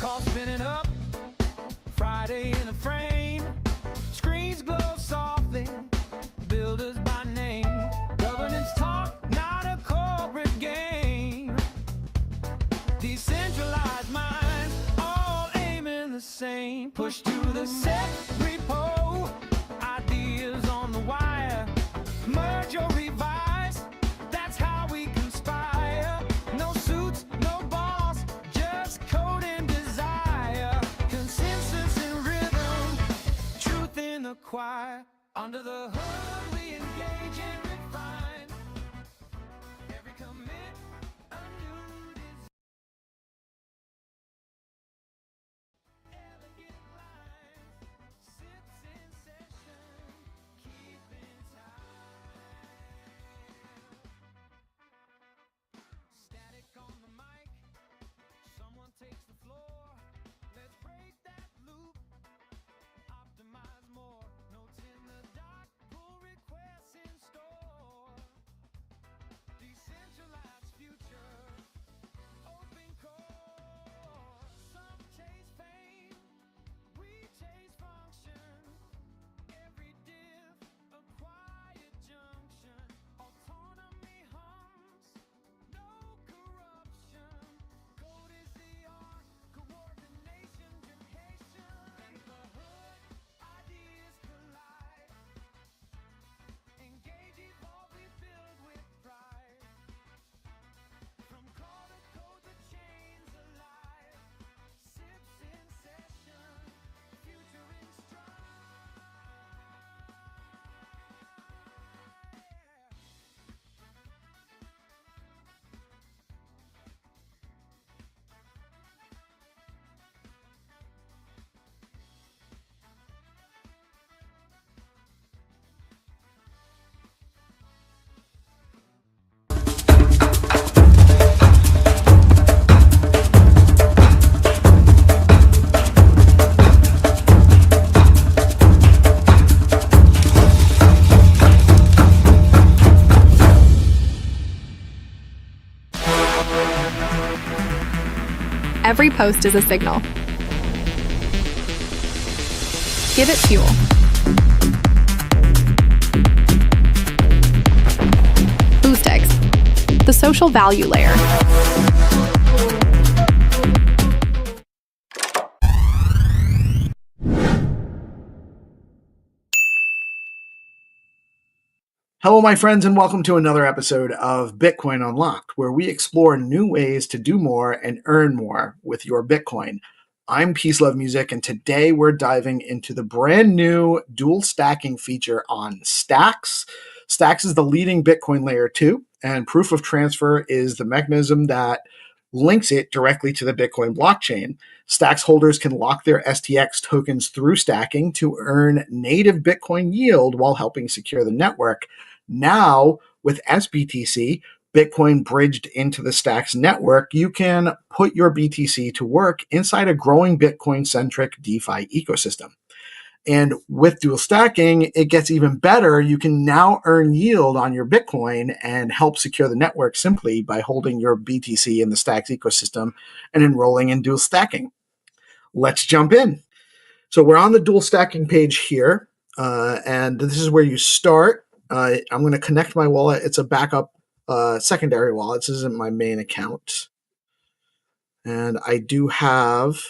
Call spinning up, Friday in the frame. Screens glow softly, builders by name. Governance talk, not a corporate game. Decentralized minds, all aiming the same. Push to the set repo, ideas on the wire. Merge or revise, that's how we conspire. No suits, no boss, just code and desire. Consensus and rhythm, truth in the choir. Under the hood we engage and refine. Every commit a new design. Elegant lines, sits in session, keeping time. Static on the mic, someone takes the floor. Let's break that loop, optimize more. Notes in the doc, pull requests in store. Decentralized future, open core. Some chase fame, we chase function. Every diff, a quiet junction. Autonomy hums, no corruption. Code is the art, coordination, generation. In the hood, ideas collide. Engage, evolve, we build with pride. From call to code, the chains alive. Sips in session, future in stride. Every post is a signal. Give it fuel. BoostEx, the social value layer. Hello, my friends, and welcome to another episode of Bitcoin Unlocked, where we explore new ways to do more and earn more with your Bitcoin. I'm Peace Love Music, and today we're diving into the brand new dual stacking feature on Stacks. Stacks is the leading Bitcoin layer 2, and proof of transfer is the mechanism that links it directly to the Bitcoin blockchain. Stacks holders can lock their STX tokens through stacking to earn native Bitcoin yield while helping secure the network. Now, with SBTC, Bitcoin bridged into the Stacks network, you can put your BTC to work inside a growing Bitcoin-centric DeFi ecosystem. And with dual stacking, it gets even better. You can now earn yield on your Bitcoin and help secure the network simply by holding your BTC in the Stacks ecosystem and enrolling in dual stacking. Let's jump in. So we're on the dual stacking page here, and this is where you start. I'm going to connect my wallet. It's a backup secondary wallet. This isn't my main account. And I do have,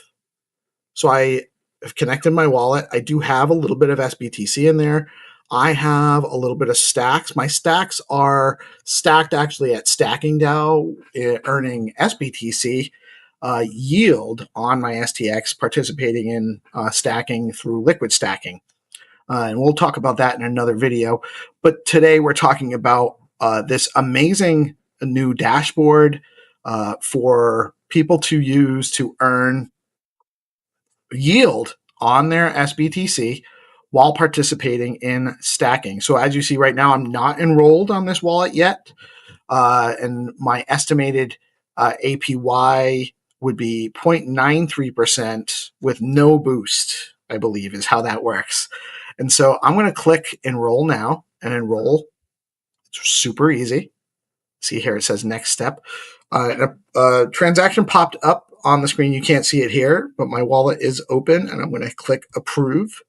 so I have connected my wallet. I do have a little bit of SBTC in there. I have a little bit of stacks. My stacks are stacked actually at Stacking DAO, earning SBTC yield on my STX, participating in stacking through liquid stacking. And we'll talk about that in another video. But today we're talking about this amazing new dashboard for people to use to earn yield on their SBTC while participating in stacking. So as you see right now, I'm not enrolled on this wallet yet. And my estimated APY would be 0.93% with no boost, I believe is how that works. And so I'm going to click enroll now and enroll. It's super easy. See here, it says next step. A transaction popped up on the screen. You can't see it here, but my wallet is open, and I'm going to click approve.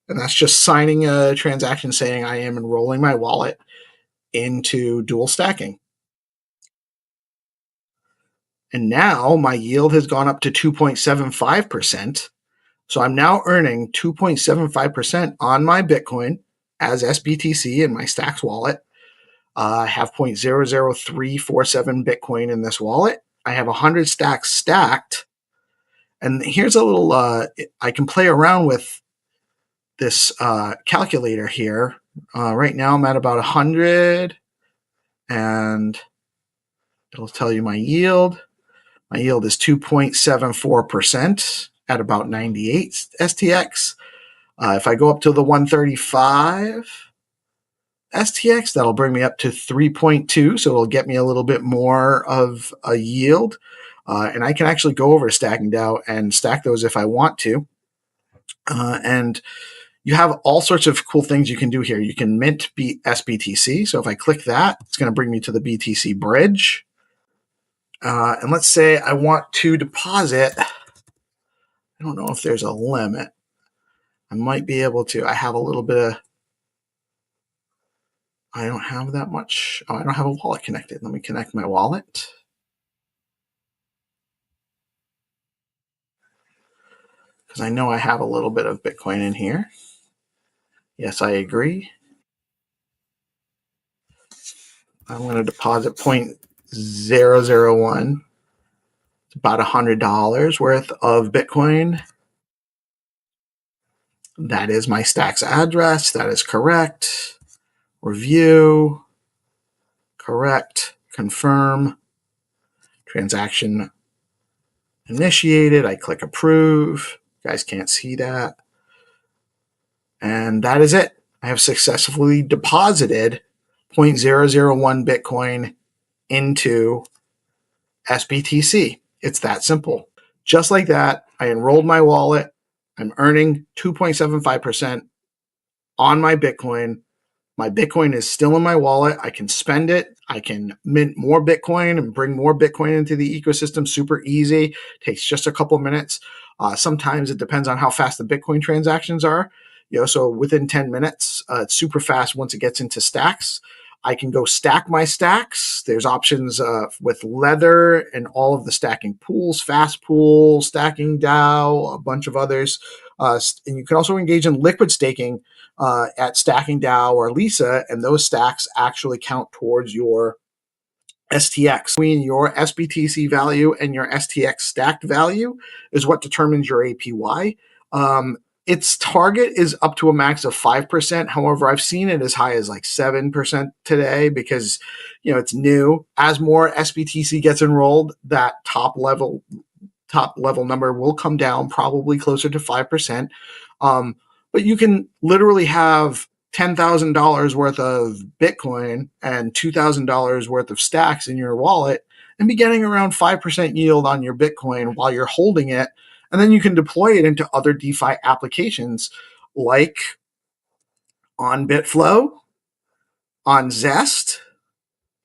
And that's just signing a transaction saying I am enrolling my wallet into dual stacking. And now my yield has gone up to 2.75%. So I'm now earning 2.75% on my Bitcoin as SBTC in my Stacks wallet. I have 0.00347 Bitcoin in this wallet. I have 100 stacks stacked. And here's a little, I can play around with this calculator here. Right now I'm at about 100, and it'll tell you my yield. My yield is 2.74% at about 98 STX. If I go up to the 135 STX, that'll bring me up to 3.2, so it'll get me a little bit more of a yield. And I can actually go over to Stacking DAO and stack those if I want to. And you have all sorts of cool things you can do here. You can mint SBTC. So if I click that, it's going to bring me to the BTC bridge. And let's say I want to deposit. I don't know if there's a limit. I might be able to. I have a little bit of. I don't have that much. Oh, I don't have a wallet connected. Let me connect my wallet. Because I know I have a little bit of Bitcoin in here. Yes, I agree. I'm going to deposit 0.001. It's about $100 worth of Bitcoin. That is my Stacks address. That is correct. Review. Correct. Confirm. Transaction initiated. I click approve. You guys can't see that. And that is it. I have successfully deposited 0.001 Bitcoin into SBTC. It's that simple. Just like that, I enrolled my wallet. I'm earning 2.75% on my Bitcoin. My Bitcoin is still in my wallet. I can spend it. I can mint more Bitcoin and bring more Bitcoin into the ecosystem. Super easy. Takes just a couple minutes. Sometimes it depends on how fast the Bitcoin transactions are. So within 10 minutes, it's super fast once it gets into stacks. I can go stack my stacks. There's options with Leather and all of the stacking pools, Fast Pool, Stacking DAO, a bunch of others. And you can also engage in liquid staking at Stacking DAO or Lisa, and those stacks actually count towards your STX. Between your SBTC value and your STX stacked value is what determines your APY. Its target is up to a max of 5%. However, I've seen it as high as like 7% today because, it's new. As more SBTC gets enrolled, that top level number will come down, probably closer to 5%. But you can literally have $10,000 worth of Bitcoin and $2,000 worth of stacks in your wallet and be getting around 5% yield on your Bitcoin while you're holding it. And then you can deploy it into other DeFi applications like on Bitflow, on Zest.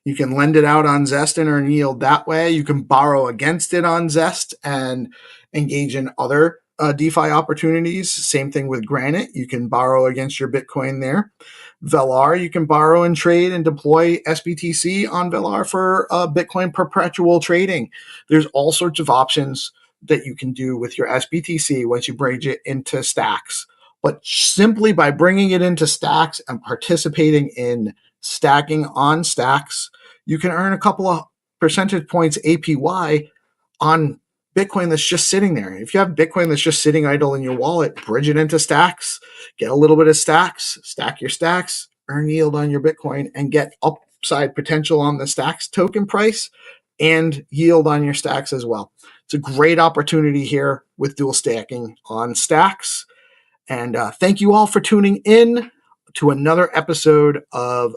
You can lend it out on Zest and earn yield that way. You can borrow against it on Zest and engage in other DeFi opportunities. Same thing with Granite. You can borrow against your Bitcoin there. Velar, you can borrow and trade and deploy SBTC on Velar for Bitcoin perpetual trading. There's all sorts of options that you can do with your SBTC once you bridge it into stacks. But simply by bringing it into stacks and participating in stacking on stacks, you can earn a couple of percentage points APY on Bitcoin that's just sitting there. If you have Bitcoin that's just sitting idle in your wallet, bridge it into stacks, get a little bit of stacks, stack your stacks, earn yield on your Bitcoin, and get upside potential on the stacks token price and yield on your stacks as well. It's a great opportunity here with dual stacking on stacks. And thank you all for tuning in to another episode of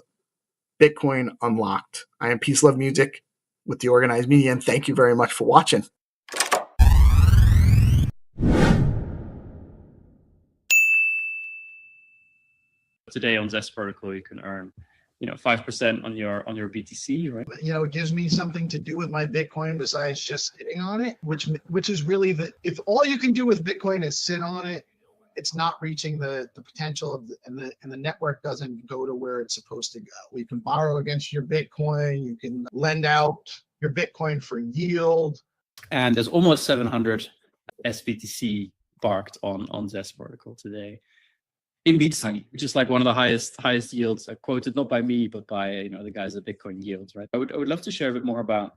Bitcoin Unlocked. I am Peace Love Music with DeOrganized Media, and thank you very much for watching. Today on Zest Protocol, you can earn 5% on your BTC, right? It gives me something to do with my Bitcoin besides just sitting on it, which is really if all you can do with Bitcoin is sit on it, it's not reaching the potential of and the network doesn't go to where it's supposed to go. You can borrow against your Bitcoin, you can lend out your Bitcoin for yield. And there's almost 700 SBTC parked on Zest protocol today. In Bitcoin, which is like one of the highest yields, quoted not by me but by the guys at Bitcoin Yields, right? I would love to share a bit more about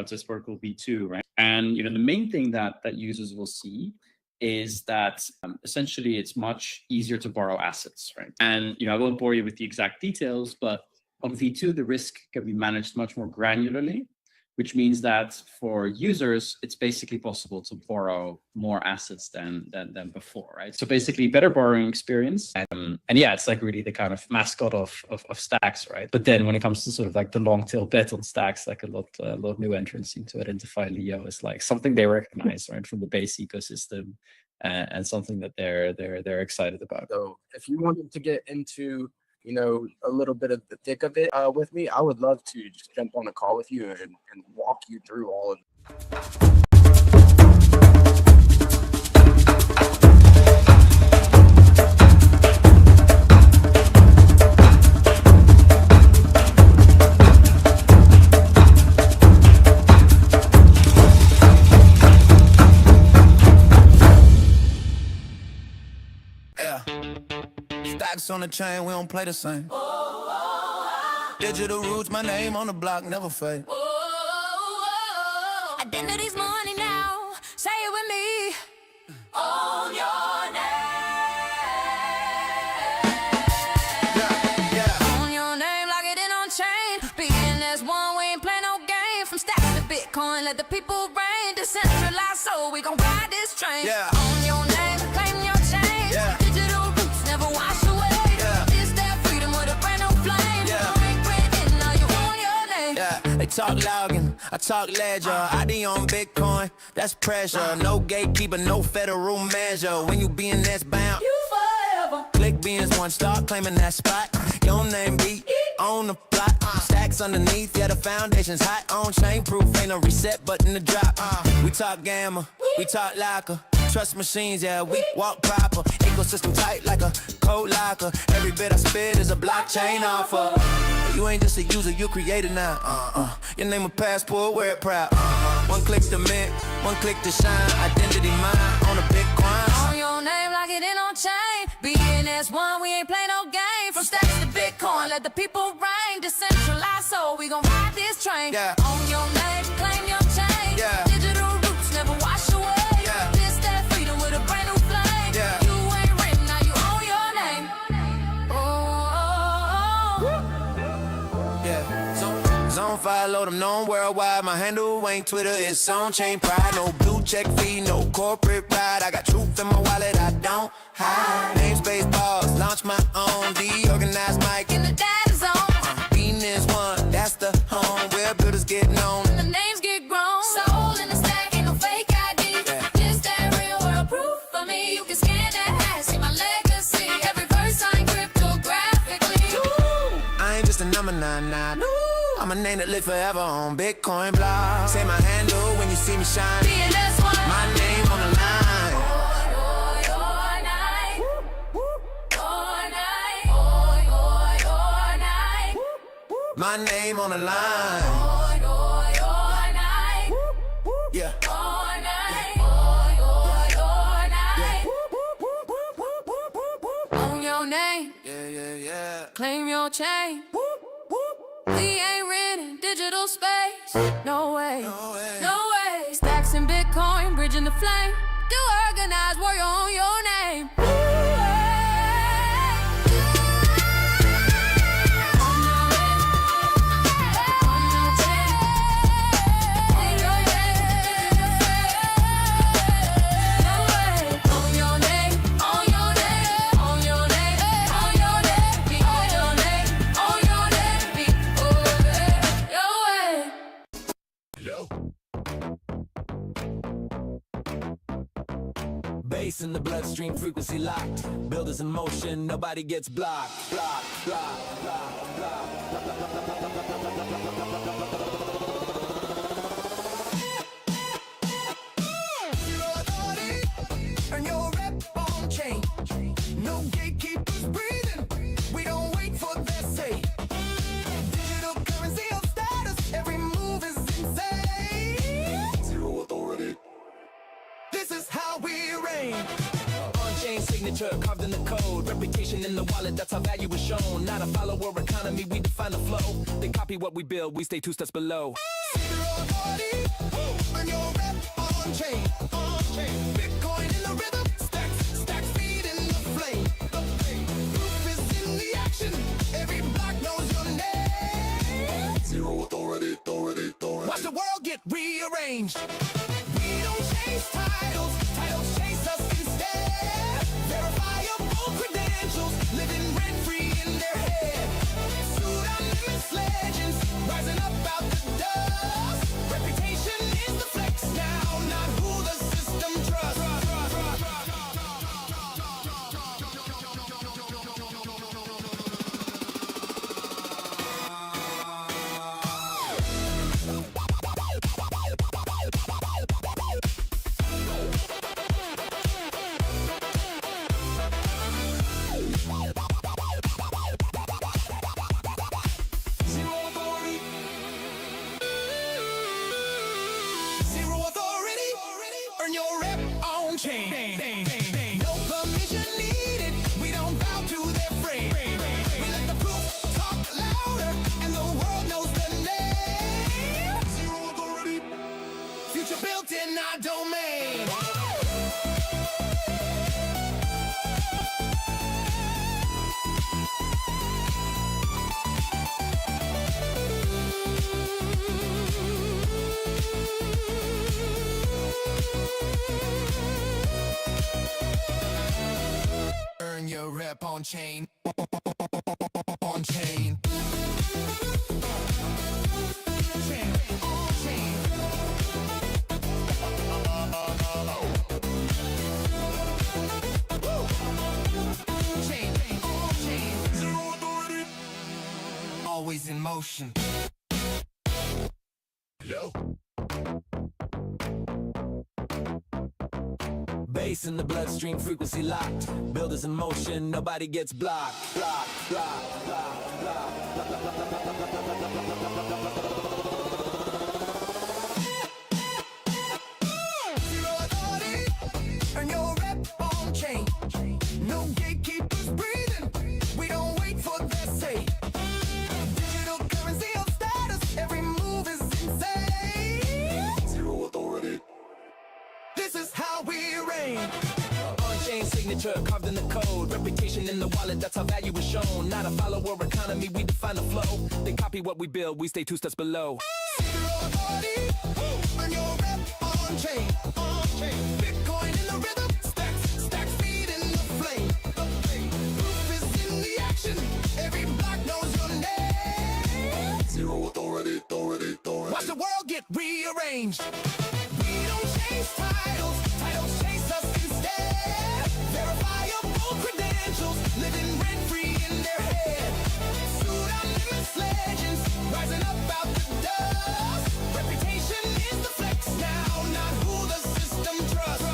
this protocol V2, right? And the main thing that users will see is that essentially it's much easier to borrow assets, right? And I won't bore you with the exact details, but on V2 the risk can be managed much more granularly, which means that for users, it's basically possible to borrow more assets than before, right? So basically better borrowing experience. And yeah, it's like really the kind of mascot of Stacks, right? But then when it comes to sort of like the long tail bet on Stacks, like a lot of new entrants seem to identify Leo as like something they recognize, right, from the base ecosystem, and something that they're excited about. So if you wanted to get into a little bit of the thick of it with me, I would love to just jump on a call with you and walk you through all of it. Stacks on the chain, we don't play the same. Digital roots, my name on the block, never fade. Identity's money now, say it with me. Own your name. Own your name, lock it in on chain. Begin as one, we ain't play no game. From stacks to Bitcoin, let the people reign. Decentralized, so we gon' ride this train. Yeah. Own your name, claim your change. Yeah. Digital roots never wash away. Yeah. It's that freedom with a brand new flame. Yeah. Ring, ring, now you own your name. Yeah, they talk login, I talk ledger. ID on Bitcoin, that's pressure. No gatekeeper, no federal measure. When you be in this bound, You forever. click beans one, start claiming that spot. Your name be on the plot. Stacks underneath, yeah, the foundation's hot. On chain proof, ain't no reset button to drop. We talk gamma, we talk locker. Trust machines, yeah, we walk proper. Ecosystem tight like a code locker. Every bit I spit is a blockchain offer. You ain't just a user, you created now. Your name a passport, wear it proud. One click to mint, one click to shine. Identity mine on a Bitcoin. Own your name, lock it in on chain. Begin as one, we ain't play no game. From stacks to Bitcoin, let the people reign. Decentralized, so we gon' ride this train. Yeah. Own your name, claim your change. Yeah. Digital roots never wash away. Yeah. This that freedom with a brand new flame. Yeah. You ain't written, now you own your name. Oh. Yeah, zone 5, load them known worldwide. My handle ain't Twitter, it's on chain pride. No blue check fee, no corporate pride. I got truth in my wallet, I don't hide. Namespace pause, launch my own DeOrganized mic. In the data zone, Bean is one, that's the home where builders get known. the names get grown. Soul in the stack, ain't no fake ID. Yeah. Just that real world proof for me. You can scan that hash, see my legacy. Every verse signed cryptographically. I ain't just a number 99. I'm a name that live forever on Bitcoin blog. Say my handle when you see me shine. BNS one. My name on the line. My name on the line. Yeah. Own your name, Yeah. claim your chain. We ain't renting digital space. No way, No way. no way. Stacks in Bitcoin, bridging the flame. Do organized warrior on your name. Bass in the the bloodstream, frequency locked. Builders in motion, nobody gets blocked. Block, block, block, block. Zero authority, earn your rep on chain. No gatekeepers breathing, we don't wait for their say. Digital currency of status, every move is insane. Zero authority. This is how we reign. On-chain signature carved in the code. Reputation in the wallet, that's how value is shown. Not a follower economy, we define the flow. They copy what we build, we stay 2 steps below. Zero authority, earn your rep on-chain. On-chain. Bitcoin in the rhythm, stacks feed in the flame. Proof is in the action, every block knows your name. Zero authority, authority, authority. Watch the world get rearranged. We don't chase titles, titles chase us instead. Verifiable credentials, living rent-free in their head. Pseudonymous legends, rising up out the dust. Reputation is the flex now, not who the system trusts. Zero authority, earn your rep on chain. No permission needed, we don't bow to their frame. We let the proof talk louder, and the world knows the name. Zero authority, future built in our domain. Earn your rep on chain. On chain. Chain. On chain. Chain. On chain. Zero authority. Always in motion. Yo. Bass in the bloodstream, frequency locked. Builders in motion, nobody gets blocked. Block, block, block, block. Zero authority, earn your rep on chain. No gatekeepers breathing, we don't wait for their say. Digital currency of status, every move is insane. Zero authority. This is how we reign. On-chain signature carved in the code. Reputation in the wallet, that's how value is shown. Not a follower economy, we define the flow. They copy what we build, we stay 2 steps below. Zero authority, earn your rep on-chain. On-chain. Bitcoin in the rhythm, stacks feed in the flame. Proof is in the action, every block knows your name. Zero authority, authority, authority. Watch the world get rearranged. We don't chase titles, titles chase us instead. Verifiable credentials, living rent-free in their head. Pseudonymous legends, rising up out the dust. Reputation is the flex now, not who the system trusts.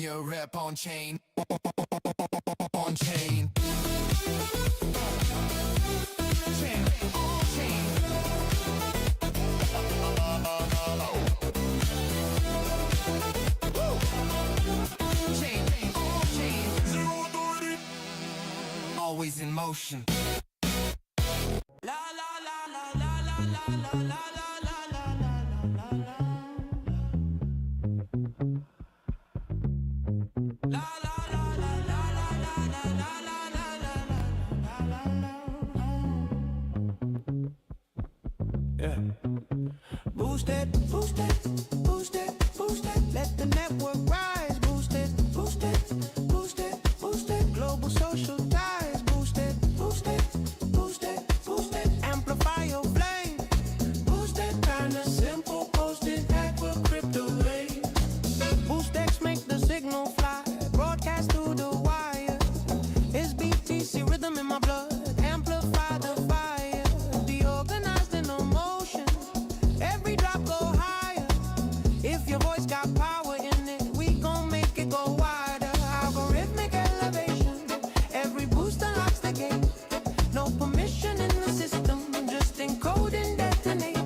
your rep on chain. On chain. Chain. Chain. Chain. Chain. Zero authority. Always in motion. La la la la la la la la la la la la la la. La la la la la la la la la la la. Yeah. Boost it, boost it, boost it, boost it. Let the network rise. Boost it, boost it, boost it, boost it. Global social ties. Boost it, boost it, boost it, boost it. Amplify your flame. Boost it, kinda simple. Post it, hack with crypto rate. Boost DEX make the signal fly. Broadcast through the wire. It's BTC rhythm in my blood. Amplify the fire. DeOrganized in motion. Every drop go higher. If your voice got power in it, we gon' make it go wider. Algorithmic elevation. Every boost unlocks the gate. No permission in the system, just encode and detonate.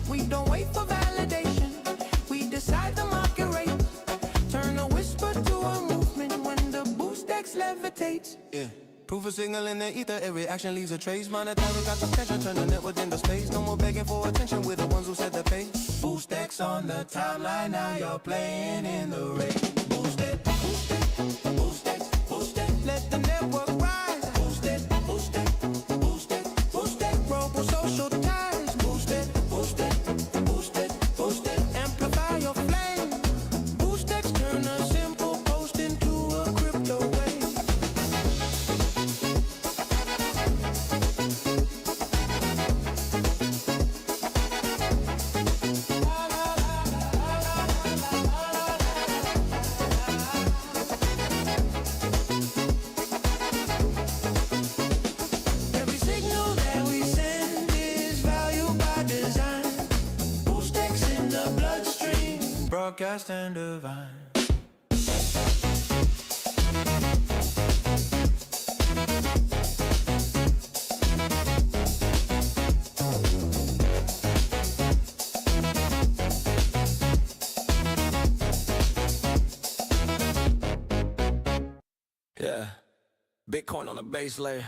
We don't wait for validation. We decide the market rate. Turn a whisper to a movement when the boost DEX levitates. Yeah. Proof of signal in the ether, every action leaves a trace. Monetary got attention, turn the network into space. No more begging for attention, we're the ones who set the pace. Boost DEX on the timeline, now you're playing in the race. Boost it, boost it, boost it, boost it. Let the network rise. Boost it, boost it, boost it, boost it. Global social ties. Boost it, boost it, boost it, boost it. Amplify your flame. Boost DEX, turn a simple post into a crypto wave. Every signal that we send is value by design. Boost DEX in the bloodstream, broadcast and divine. Yeah. Bitcoin on the base layer.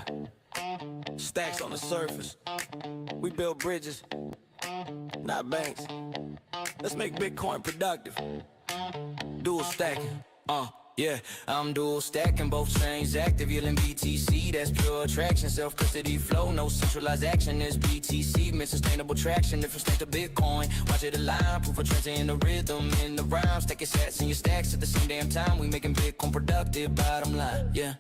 Stacks on the surface. We build bridges, not banks. Let's make Bitcoin productive. Dual stacking. Yeah, I'm dual stacking, both chains active, yielding BTC, that's pure attraction, self-custody flow, no centralized action, it's BTC, meant sustainable traction, different state to Bitcoin, watch it align, proof of transfer in the rhythm, in the rhyme, stack your sats and your stacks at the same damn time, we making Bitcoin productive, bottom line, yeah,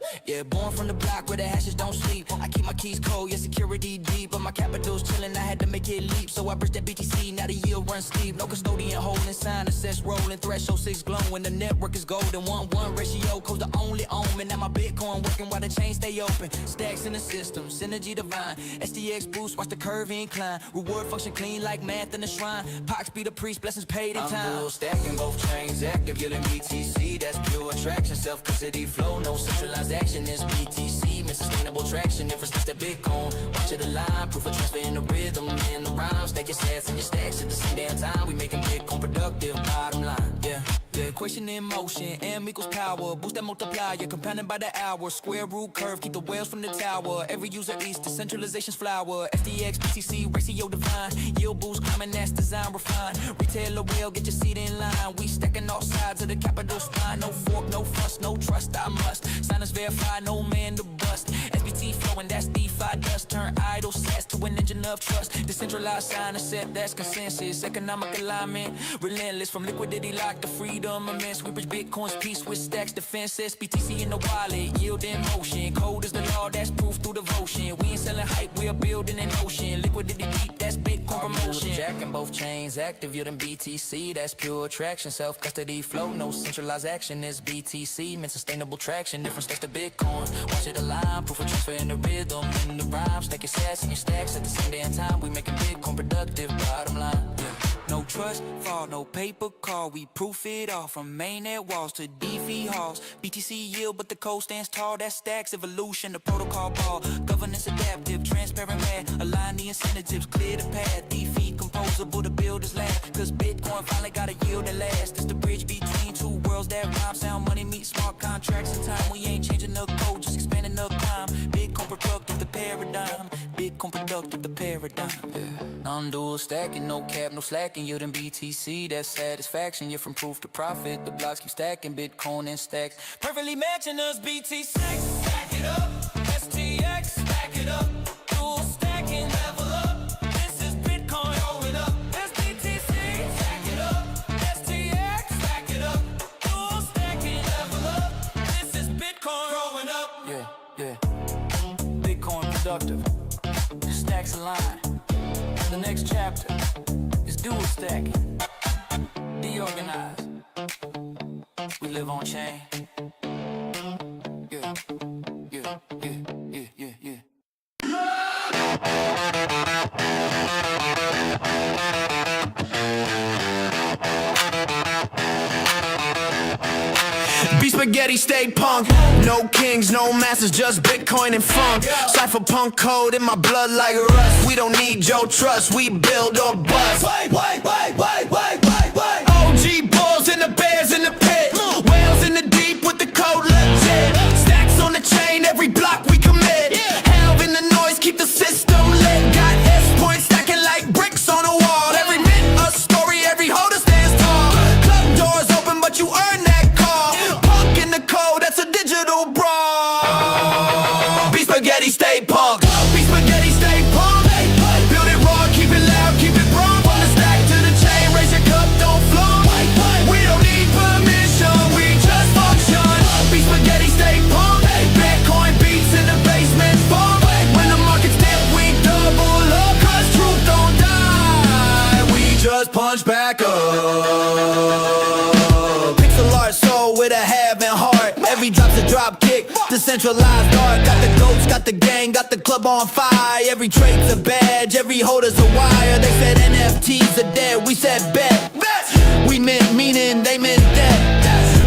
born from the block where the hashes don't sleep, I keep my keys cold, yeah, security deep, but my capital's chilling, I had to make it leap, so I bridged that BTC, now the yield runs steep, no custodian holding sign, assess rolling, threshold 6 glowing, the network is golden, 1-1 ratio, cause the only omen. Now my Bitcoin working while the chains stay open. Stacks in the system, synergy divine. SDX boost, watch the curve incline. Reward function clean like math in the shrine. Pox be the priest, blessings paid in time. I'm dual stacking, both chains active, yielding BTC. That's pure attraction, self-custody flow. No centralized action, it's BTC. Meant sustainable traction, different steps to Bitcoin. Watch it align, proof of transfer in the rhythm, in the rhyme. Stack your sats and your stacks at the same damn time. We making Bitcoin productive, bottom line, yeah. Equation in motion, M equals power. Boost that multiplier, compounded by the hour. Square root curve, keep the whales from the tower. Every user eats decentralization's flower. SDX, BTC, ratio divine. Yield boost, climbing, that's design refined. Retailer will get your seat in line. We stacking all sides of the capital spine. No fork, no fuss, no trust, I must. Sign us verify, no man to bust. SBT flowing, that's DeFi dust. Turn idle sats to an engine of trust. Decentralized sign, a set, that's consensus. Economic alignment, relentless from liquidity lock to freedom. Immense, we bridge Bitcoin's peace with stacks, defenses, BTC in the wallet, yield in motion. Code is the law, that's proof through devotion. We ain't selling hype, we are building an ocean. Liquidity deep, that's Bitcoin promotion. Jacking both chains active, yielding BTC, that's pure attraction. Self-custody flow, no centralized action, it's BTC, meant sustainable traction. Different steps to Bitcoin, watch it align, proof of transfer in the rhythm, in the rhyme. Stack your sats and your stacks at the same damn time. We making Bitcoin productive, bottom line, yeah. No no trust fall, no paper call. We proof it all from mainnet walls to DeFi halls. BTC yield, but the code stands tall. That stacks evolution, the protocol ball. Governance adaptive, transparent math. Align the incentives, clear the path. DeFi composable, the builders lab. Cause Bitcoin finally got a yield that lasts. It's the bridge between two worlds that rhyme. Sound money meet smart contracts in time. We ain't changing the code, just expanding the climb. Bitcoin productive, the paradigm. Bitcoin productive, the paradigm. Non-dual stacking, no cap, no slacking. You're in BTC, that's satisfaction. You're from proof to profit. The blocks keep stacking, Bitcoin and stacks. Perfectly matching us, BTC. Stack it up, STX, stack it up. Dual stacking, level up. This is Bitcoin going up. SBTC, stack it up. STX, stack it up. Dual stacking, level up. This is Bitcoin growing up. Yeah. Bitcoin productive. Stacks align. The next chapter is dual stacking. DeOrganized. We live on chain. Yeah. Be spaghetti, stay punk. No kings, no masters, just Bitcoin and funk. Cypherpunk code in my blood like rust. We don't need your trust, we build or bust. Wait. OG bulls and the bears in the pit. Whales in the deep with the code legit. Stacks on the chain, every block we commit. Hell in the noise, keep the system lit. Got S points stacking like bricks on a wall. Every mint a story, every holder stands tall. Club doors open, but you earn that call. Punk in the code, that's a digital brawl. Be spaghetti, stay punk. Be spaghetti, stay punk. Build it raw, keep it loud, keep it wrong. From the stack to the chain, raise your cup, don't flunk. We don't need permission, we just function. Be spaghetti, stay punk. Bitcoin beats in the basement funk. When the market's dip, we double up. Cause truth don't die, we just punch back up. Pixel art soul with a having heart. Every drop's a drop kick, decentralized art. Got the goats, got the gang, got the club on fire. Every trade's a badge, every holder's a wire. They said NFTs are dead, we said bet. We meant meaning, they meant that.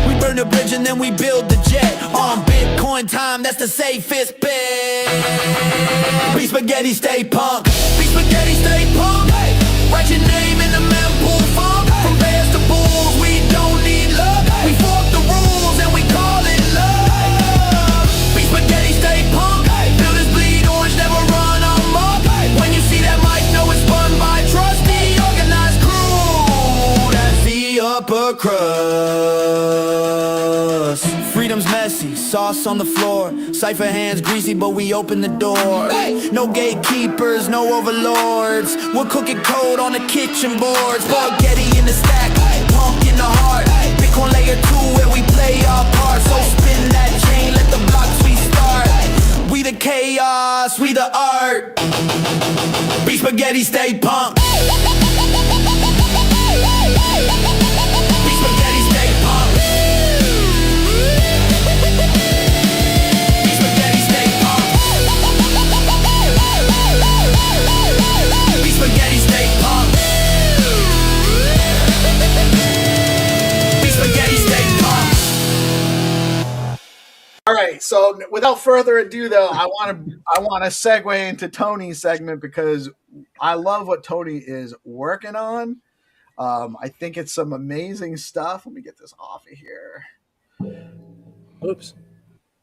We burn the bridge and then we build the jet. On Bitcoin time, that's the safest bet. Be spaghetti, stay punk. Be spaghetti, stay punk. Write your name in the mempool funk. From bears to bulls, we don't need love. We fork the rules and we call it love. Be spaghetti, stay punk. Builders bleed orange, never run amok. When you see that mic, know it's spun by trust. The organized crew, that's the upper crust. Freedom's messy, sauce on the floor. Cypher hands greasy, but we open the door. No gatekeepers, no overlords. We're cooking code on the kitchen board. Spaghetti in the stack, punk in the heart. Bitcoin layer 2 where we play our part. So spin that chain, let the blocks restart. We the chaos, we the art. Be spaghetti, stay punk. Be spaghetti, stay punk. Be spaghetti, stay punk. Be spaghetti, stay punk. Be spaghetti, stay punk. All right, so without further ado, though, I want to segue into Tony's segment because I love what Tony is working on. I think it's some amazing stuff. Let me get this off of here. Oops.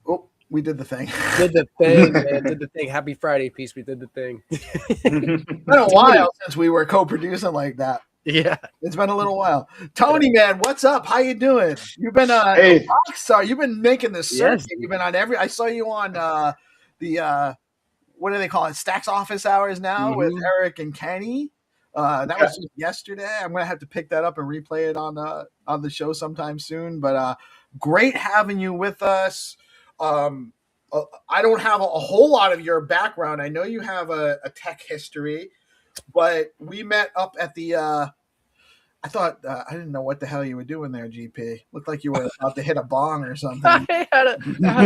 Oh, we did the thing. Did the thing, man. Did the thing. Happy Friday, peace. We did the thing. It's been a while since we were co-producing like that. Yeah. It's been a little while. Tony, man, what's up? How you doing? You've been a rock star. You've been making this circuit. Yes. You've been on I saw you on the what do they call it? Stacks Office Hours now with Eric and Kenny. That was just yesterday. I'm gonna have to pick that up and replay it on the show sometime soon. But great having you with us. I don't have a whole lot of your background. I know you have a tech history, but we met up at the I thought I didn't know what the hell you were doing there, GP. Looked like you were about to hit a bong or something. I had a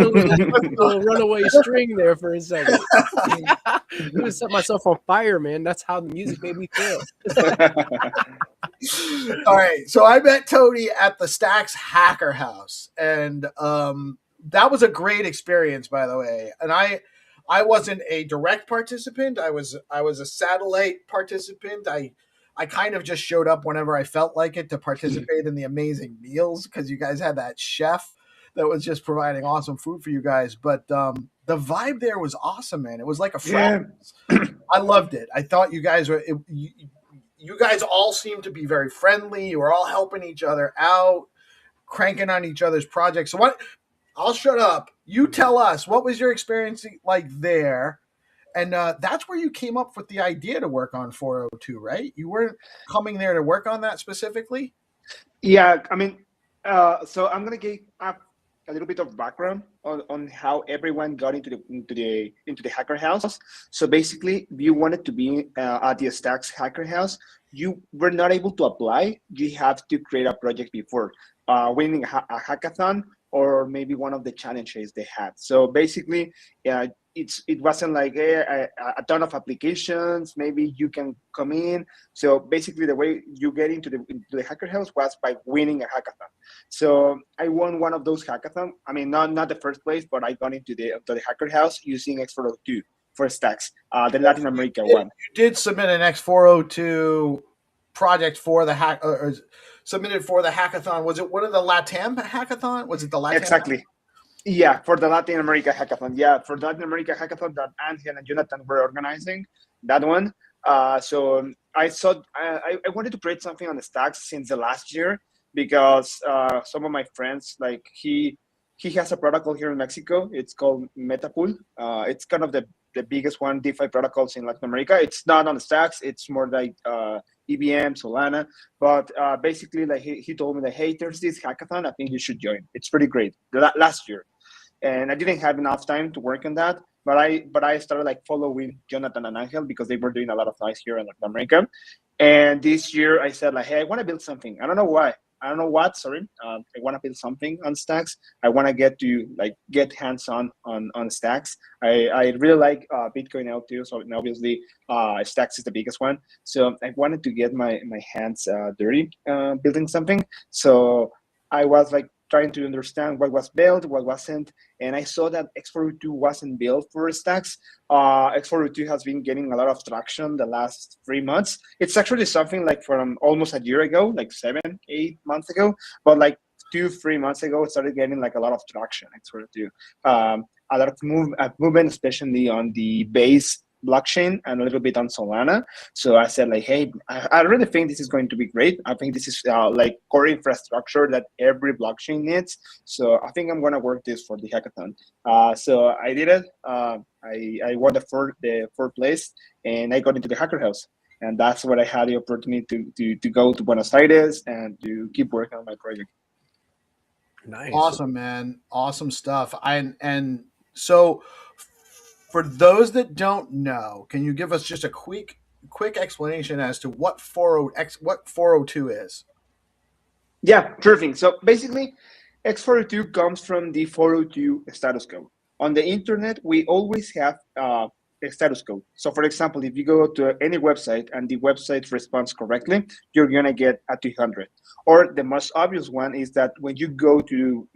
little runaway string there for a second. I set myself on fire, man. That's how the music made me feel. All right, so I met Tony at the Stacks Hacker House, and that was a great experience, by the way. And I wasn't a direct participant. I was a satellite participant. I kind of just showed up whenever I felt like it to participate in the amazing meals because you guys had that chef that was just providing awesome food for you guys. But the vibe there was awesome, man. It was like a frat. I loved it. I thought you guys were. You guys all seemed to be very friendly. You were all helping each other out, cranking on each other's projects. So what? I'll shut up. You tell us, what was your experience like there? And that's where you came up with the idea to work on 402, right? You weren't coming there to work on that specifically? Yeah, I mean, so I'm gonna give up a little bit of background on how everyone got into the hacker house. So basically, if you wanted to be at the Stacks hacker house, you were not able to apply. You have to create a project before winning a hackathon or maybe one of the challenges they had. So basically, it wasn't like a ton of applications. Maybe you can come in. So basically, the way you get into the hacker house was by winning a hackathon. So I won one of those hackathons. I mean, not the first place, but I got into the hacker house using X402 for Stacks, the Latin America one. You did submit an X402 project for the hack, or submitted for the hackathon. Was it one of the LATAM hackathon? Was it the LATAM? Exactly. Yeah, for the Latin America hackathon. Yeah, for the Latin America hackathon that Angel and Jonathan were organizing, that one. So I thought I wanted to create something on the Stacks since the last year because some of my friends, like he has a protocol here in Mexico. It's called Metapool. It's kind of the biggest one DeFi protocols in Latin America. It's not on the Stacks. It's more like EVM, Solana. But basically, like he told me that, hey, there's this hackathon. I think you should join. It's pretty great. Last year. And I didn't have enough time to work on that. But I started like following Jonathan and Angel because they were doing a lot of noise here in Latin America. And this year I said like, hey, I want to build something. I don't know why. I don't know what, sorry. I want to build something on Stacks. I want to get hands-on on Stacks. I really like Bitcoin L2, so obviously Stacks is the biggest one. So I wanted to get my hands dirty building something. So I was like trying to understand what was built, what wasn't, and I saw that X402 wasn't built for Stacks. X402 has been getting a lot of traction the last 3 months. It's actually something like from almost a year ago, like 7-8 months ago, but like 2-3 months ago, it started getting like a lot of traction, X402. A lot of movement, especially on the base blockchain and a little bit on Solana. So I said like, hey, I really think this is going to be great. I think this is like core infrastructure that every blockchain needs. So I think I'm going to work this for the hackathon. So I did it. I won the fourth place and I got into the hacker house. And that's what I had the opportunity to go to Buenos Aires and to keep working on my project. Nice. Awesome, man. Awesome stuff. And so for those that don't know, can you give us just a quick explanation as to what 402 is? Yeah, sure thing. So basically, X402 comes from the 402 status code. On the internet, we always have a status code. So for example, if you go to any website and the website responds correctly, you're going to get a 200. Or the most obvious one is that when you go to